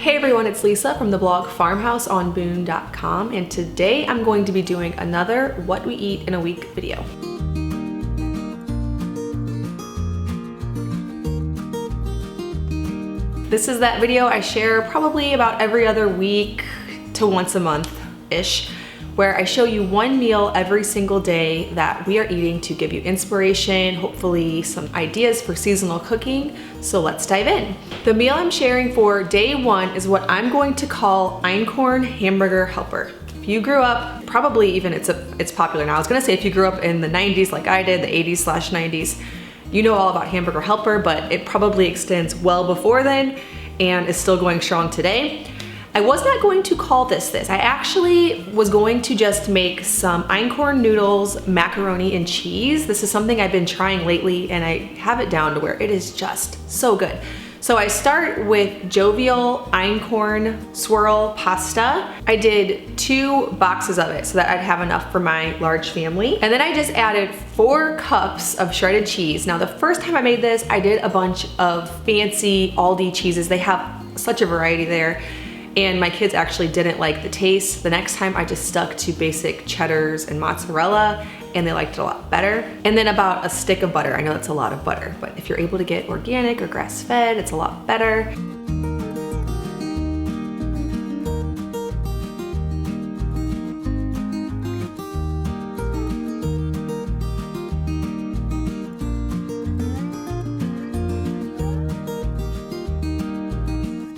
Hey everyone, it's Lisa from the blog farmhouseonboone.com, and today I'm going to be doing another What We Eat in a Week video. This is that video I share probably about every other week to once a month-ish, where I show you one meal every single day that we are eating to give you inspiration, hopefully some ideas for seasonal cooking. So let's dive in. The meal I'm sharing for day one is what I'm going to call Einkorn hamburger helper. If you grew up, probably even it's popular now. I was gonna say if you grew up in the 90s like I did, the 80s/90s, you know all about hamburger helper, but it probably extends well before then and is still going strong today. I was not going to call this. I actually was going to just make some Einkorn noodles, macaroni and cheese. This is something I've been trying lately and I have it down to where it is just so good. So I start with jovial Einkorn swirl pasta. I did 2 boxes of it so that I'd have enough for my large family. And then I just added 4 cups of shredded cheese. Now the first time I made this, I did a bunch of fancy Aldi cheeses. They have such a variety there. And my kids actually didn't like the taste. The next time I just stuck to basic cheddars and mozzarella and they liked it a lot better. And then about a stick of butter. I know that's a lot of butter, but if you're able to get organic or grass-fed, it's a lot better.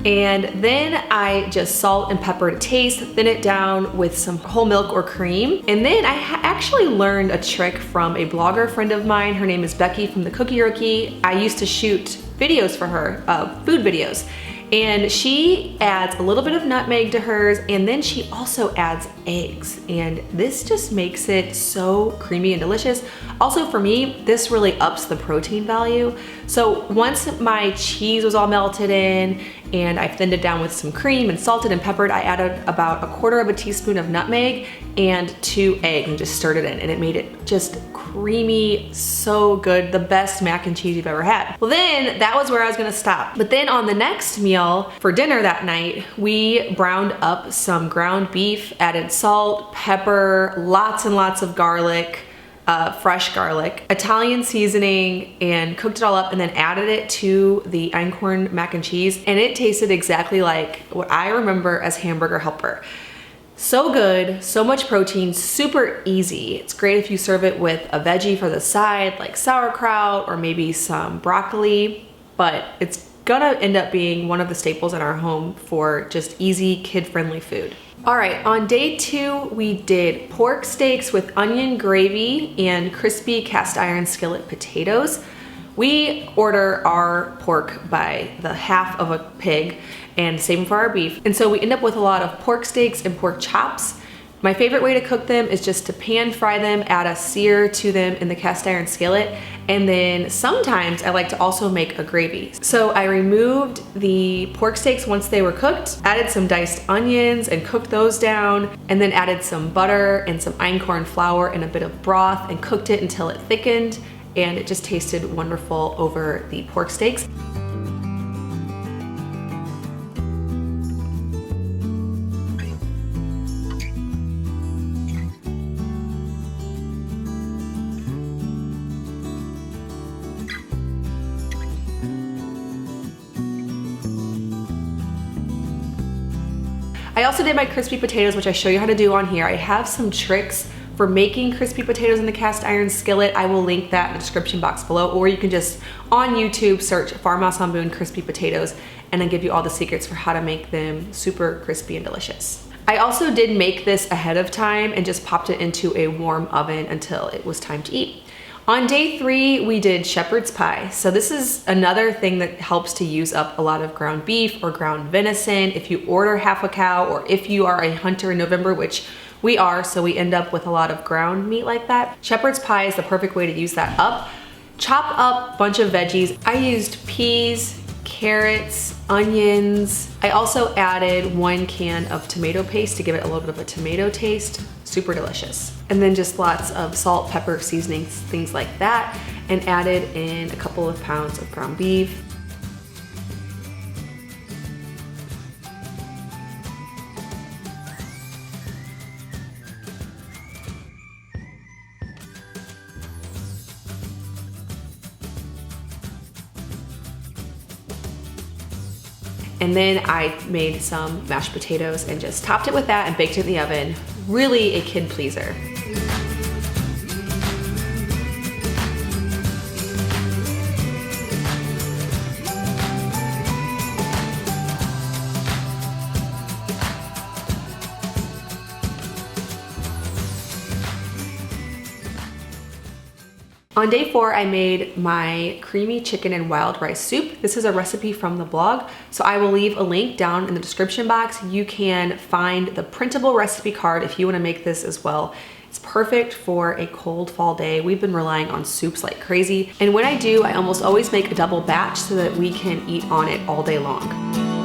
And then I just salt and pepper to taste, thin it down with some whole milk or cream. And then I actually learned a trick from a blogger friend of mine. Her name is Becky from the Cookie Rookie. I used to shoot videos for her, food videos. And she adds a little bit of nutmeg to hers, and then she also adds eggs. And this just makes it so creamy and delicious. Also for me, this really ups the protein value. So once my cheese was all melted in and I thinned it down with some cream and salted and peppered, I added about 1/4 teaspoon of nutmeg and 2 eggs and just stirred it in, and it made it just creamy, so good, the best mac and cheese you've ever had. Well then, that was where I was gonna stop. But then on the next meal, for dinner that night, we browned up some ground beef, added salt, pepper, lots and lots of garlic, fresh garlic, Italian seasoning, and cooked it all up and then added it to the Einkorn mac and cheese, and it tasted exactly like what I remember as hamburger helper. So good, so much protein, super easy. It's great if you serve it with a veggie for the side, like sauerkraut or maybe some broccoli, but it's gonna end up being one of the staples in our home for just easy, kid-friendly food. All right, on day 2, we did pork steaks with onion gravy and crispy cast iron skillet potatoes. We order our pork by the half of a pig and same for our beef. And so we end up with a lot of pork steaks and pork chops. My favorite way to cook them is just to pan fry them, add a sear to them in the cast iron skillet, and then sometimes I like to also make a gravy. So I removed the pork steaks once they were cooked, added some diced onions and cooked those down, and then added some butter and some Einkorn flour and a bit of broth and cooked it until it thickened, and it just tasted wonderful over the pork steaks. I also did my crispy potatoes, which I show you how to do on here. I have some tricks for making crispy potatoes in the cast iron skillet. I will link that in the description box below, or you can just on YouTube search Farmhouse on Boone crispy potatoes and then give you all the secrets for how to make them super crispy and delicious. I also did make this ahead of time and just popped it into a warm oven until it was time to eat. On day 3, we did shepherd's pie. So this is another thing that helps to use up a lot of ground beef or ground venison if you order half a cow, or if you are a hunter in November, which we are, so we end up with a lot of ground meat like that. Shepherd's pie is the perfect way to use that up. Chop up a bunch of veggies. I used peas, carrots, onions. I also added 1 can of tomato paste to give it a little bit of a tomato taste. Super delicious. And then just lots of salt, pepper, seasonings, things like that, and added in a couple of pounds of ground beef. And then I made some mashed potatoes and just topped it with that and baked it in the oven. Really a kid pleaser. On day 4, I made my creamy chicken and wild rice soup. This is a recipe from the blog, so I will leave a link down in the description box. You can find the printable recipe card if you want to make this as well. It's perfect for a cold fall day. We've been relying on soups like crazy, and when I do, I almost always make a double batch so that we can eat on it all day long.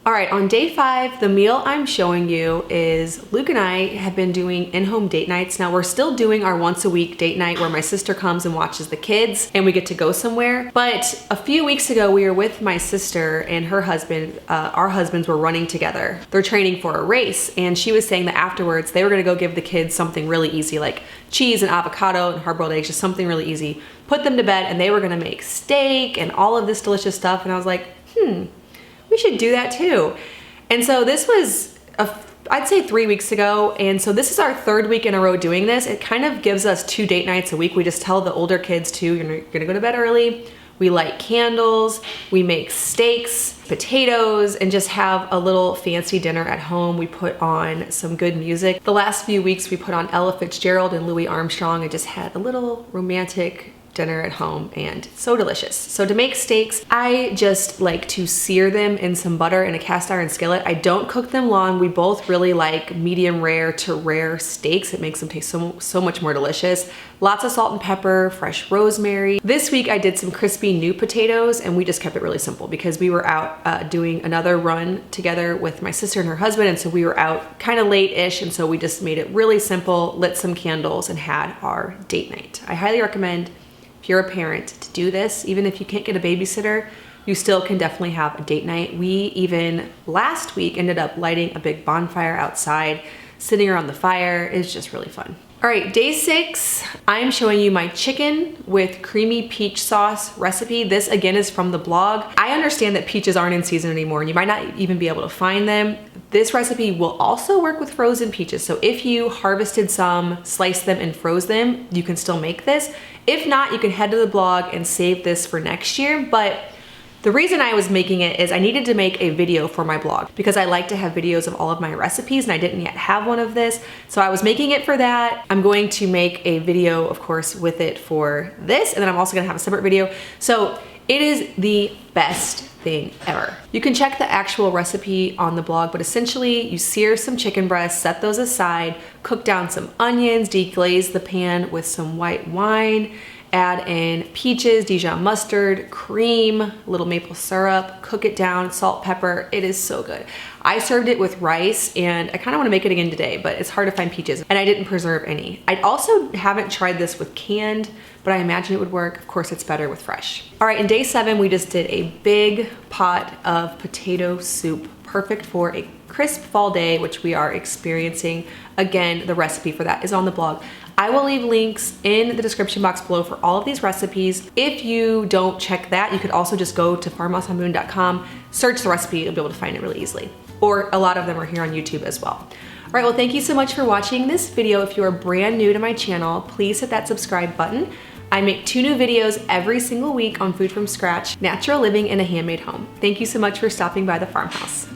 All right, on day 5, the meal I'm showing you is Luke and I have been doing in-home date nights. Now we're still doing our once a week date night where my sister comes and watches the kids and we get to go somewhere. But a few weeks ago, we were with my sister and her husband. Our husbands were running together. They're training for a race, and she was saying that afterwards they were gonna go give the kids something really easy, like cheese and avocado and hard-boiled eggs, just something really easy. Put them to bed, and they were gonna make steak and all of this delicious stuff. And I was like, we should do that too. And so this was, I'd say 3 weeks ago. And so this is our 3rd week in a row doing this. It kind of gives us 2 date nights a week. We just tell the older kids too, you're gonna go to bed early. We light candles, we make steaks, potatoes, and just have a little fancy dinner at home. We put on some good music. The last few weeks we put on Ella Fitzgerald and Louis Armstrong and just had a little romantic dinner at home, and so delicious. So to make steaks, I just like to sear them in some butter in a cast iron skillet. I don't cook them long. We both really like medium rare to rare steaks. It makes them taste so much more delicious. Lots of salt and pepper, fresh rosemary. This week I did some crispy new potatoes, and we just kept it really simple because we were out doing another run together with my sister and her husband, and so we were out kind of late-ish, and so we just made it really simple, lit some candles, and had our date night. I highly recommend, if you're a parent, to do this. Even if you can't get a babysitter, you still can definitely have a date night. We even last week ended up lighting a big bonfire outside, sitting around the fire. It's just really fun. All right, day 6, I'm showing you my chicken with creamy peach sauce recipe. This again is from the blog. I understand that peaches aren't in season anymore and you might not even be able to find them. This recipe will also work with frozen peaches. So if you harvested some, sliced them and froze them, you can still make this. If not, you can head to the blog and save this for next year. But the reason I was making it is I needed to make a video for my blog because I like to have videos of all of my recipes, and I didn't yet have one of this. So I was making it for that. I'm going to make a video, of course, with it for this, and then I'm also gonna have a separate video. So it is the best thing ever. You can check the actual recipe on the blog, but essentially you sear some chicken breasts, set those aside, cook down some onions, deglaze the pan with some white wine, add in peaches, Dijon mustard, cream, a little maple syrup, cook it down, salt, pepper. It is so good. I served it with rice, and I kind of want to make it again today, but it's hard to find peaches, and I didn't preserve any. I also haven't tried this with canned, but I imagine it would work. Of course, it's better with fresh. All right, in day 7, we just did a big pot of potato soup, perfect for a crisp fall day, which we are experiencing. Again, the recipe for that is on the blog. I will leave links in the description box below for all of these recipes. If you don't check that, you could also just go to farmhouseonmoon.com, search the recipe, you'll be able to find it really easily. Or a lot of them are here on YouTube as well. All right, well, thank you so much for watching this video. If you are brand new to my channel, please hit that subscribe button. I make 2 new videos every single week on food from scratch, natural living in a handmade home. Thank you so much for stopping by the farmhouse.